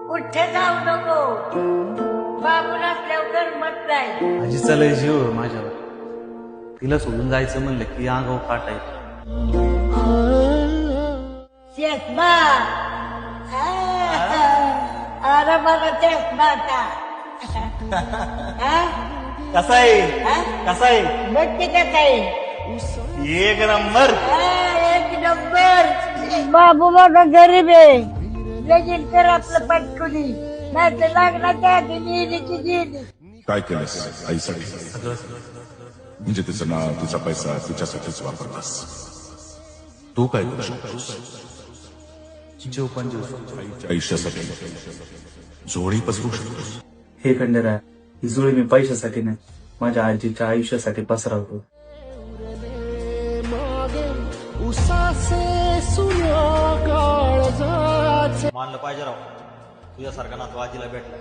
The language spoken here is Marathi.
कुठे जाऊ नको, बाबू नसल्यावर मत नाही. आजीचा लय जीव आहे माझ्यावर. तिला सोडून जायचं म्हणलं की अंगावर काटा येतो. चष्मा, अरे मला चष्मा आता. कसा आहे कसा आहे नक्की कसं आहे? एक नंबर. एक नंबर. बाबू माझा गरीब आहे, लगीन कर आपलं पटकुनी, नाही तर लग्नाच्या आधी गेली की गेली. काय केलंस आईसाठी? म्हणजे तिचं नाव, तिचा पैसा तिच्यासाठीच वापरलास. तू काय करू शकतोस? जीव पण जीव. आईच्या आयुष्यासाठी जोडी पसरू शकतोस. हे खंडेराय, ही जुळी मी पैशासाठी नाही, माझ्या आजीच्या आयुष्यासाठी पसरवतो. मानलं पाहिजे राव, तुझ्यासारखा नातू आजीला भेटला.